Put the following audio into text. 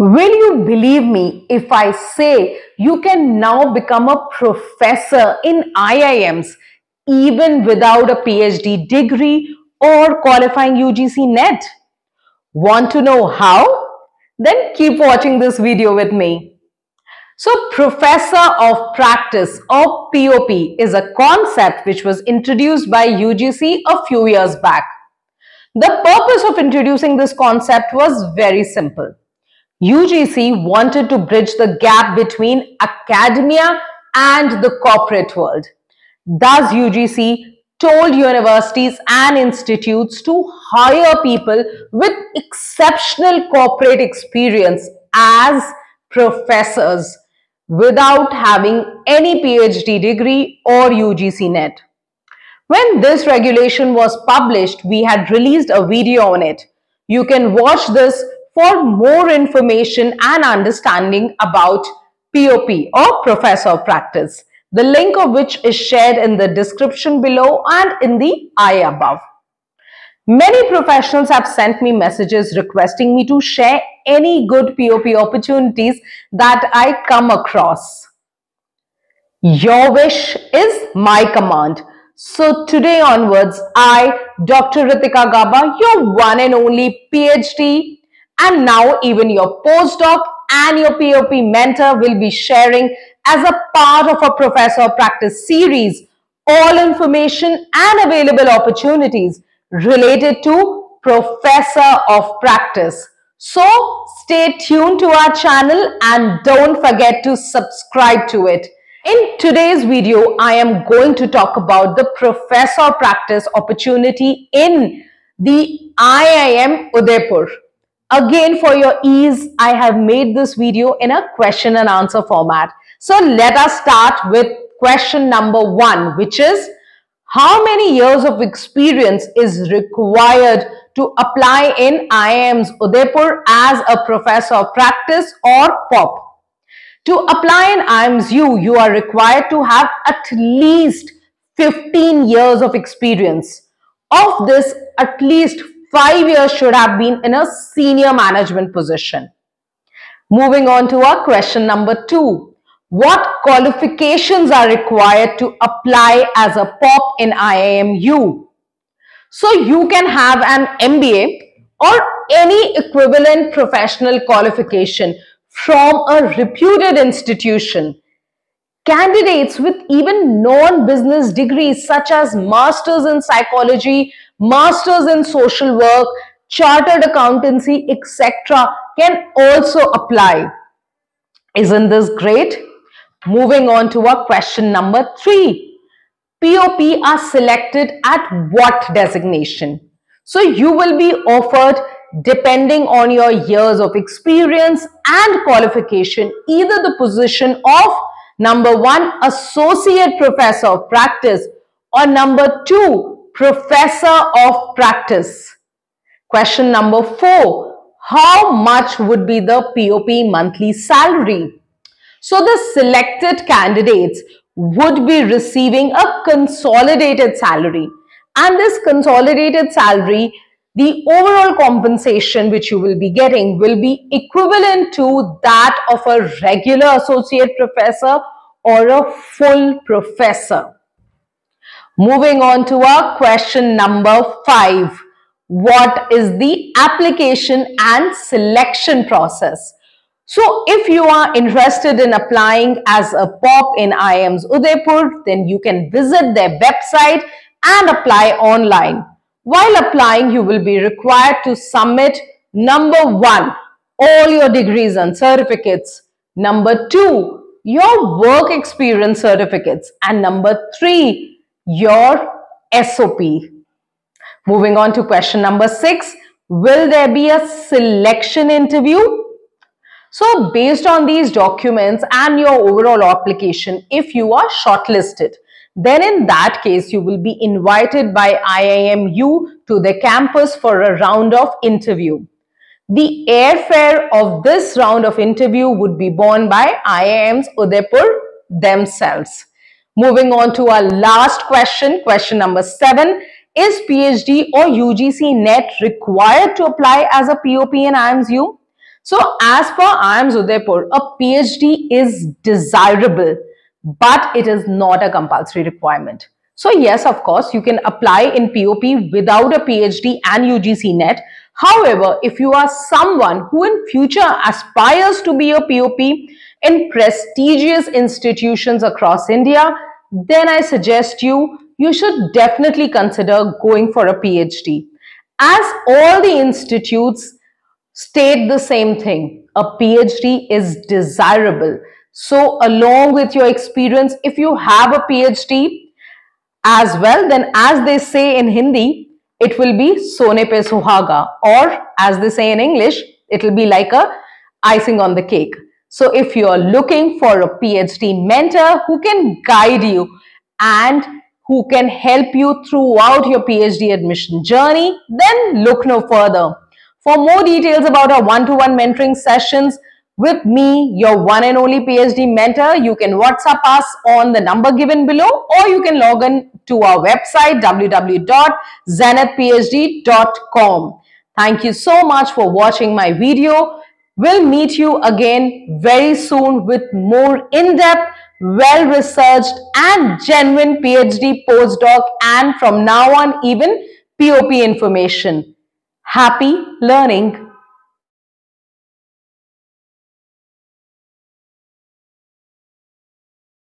Will you believe me if I say you can now become a professor in IIMs even without a PhD degree or qualifying UGC NET? Want to know how? Then keep watching this video with me. So, Professor of Practice or POP is a concept which was introduced by UGC a few years back. The purpose of introducing this concept was very simple. UGC wanted to bridge the gap between academia and the corporate world. Thus, UGC told universities and institutes to hire people with exceptional corporate experience as professors without having any PhD degree or UGC NET. When this regulation was published, we had released a video on it. You can watch this for more information and understanding about POP or Professor of Practice, the link of which is shared in the description below and in the I above. Many professionals have sent me messages requesting me to share any good POP opportunities that I come across. Your wish is my command. So today onwards, I, Dr. Ritika Gaba, your one and only PhD, and now even your postdoc and your POP mentor will be sharing as a part of a Professor of Practice series all information and available opportunities related to Professor of Practice. So stay tuned to our channel and don't forget to subscribe to it. In today's video, I am going to talk about the Professor of Practice opportunity in the IIM Udaipur. Again, for your ease, I have made this video in a question and answer format. So let us start with question number 1, which is how many years of experience is required to apply in IIM's Udaipur as a Professor of Practice or POP? To apply in IIMSU, you are required to have at least 15 years of experience. Of this, at least 5 years should have been in a senior management position. Moving on to our question number 2. What qualifications are required to apply as a POP in IIMU? So you can have an MBA or any equivalent professional qualification from a reputed institution. Candidates with even non-business degrees such as Masters in Psychology, Masters in Social Work, Chartered Accountancy, etc. can also apply. Isn't this great? Moving on to our question number 3. POP are selected at what designation? So you will be offered, depending on your years of experience and qualification, either the position of number 1, Associate Professor of Practice, or number 2, Professor of Practice. Question number 4, how much would be the POP monthly salary? So the selected candidates would be receiving a consolidated salary, and this consolidated salary, the overall compensation which you will be getting will be equivalent to that of a regular associate professor or a full professor. Moving on to our question number 5. What is the application and selection process? So if you are interested in applying as a POP in IIM's Udaipur, then you can visit their website and apply online. While applying, you will be required to submit number 1, all your degrees and certificates, number 2, your work experience certificates, and number 3, your SOP. Moving on to question number 6, will there be a selection interview? So based on these documents and your overall application, if you are shortlisted, then in that case, you will be invited by IIMU to the campus for a round of interview. The airfare of this round of interview would be borne by IIM's Udaipur themselves. Moving on to our last question, question number 7. Is PhD or UGC NET required to apply as a POP in IIMSU? So as per IIMS Udaipur, a PhD is desirable, but it is not a compulsory requirement. So yes, of course, you can apply in POP without a PhD and UGC NET. However, if you are someone who in future aspires to be a POP in prestigious institutions across India, then I suggest you should definitely consider going for a PhD. As all the institutes state the same thing, a PhD is desirable. So along with your experience, if you have a PhD as well, then as they say in Hindi, it will be sone pe suhaga, or as they say in English, it will be like a icing on the cake. So if you are looking for a PhD mentor who can guide you and who can help you throughout your PhD admission journey, then look no further. For more details about our one-to-one mentoring sessions with me, your one and only PhD mentor, you can WhatsApp us on the number given below, or you can log in to our website www.zenithphd.com. Thank you so much for watching my video. We'll meet you again very soon with more in-depth, well-researched and genuine PhD postdoc, and from now on even POP information. Happy learning!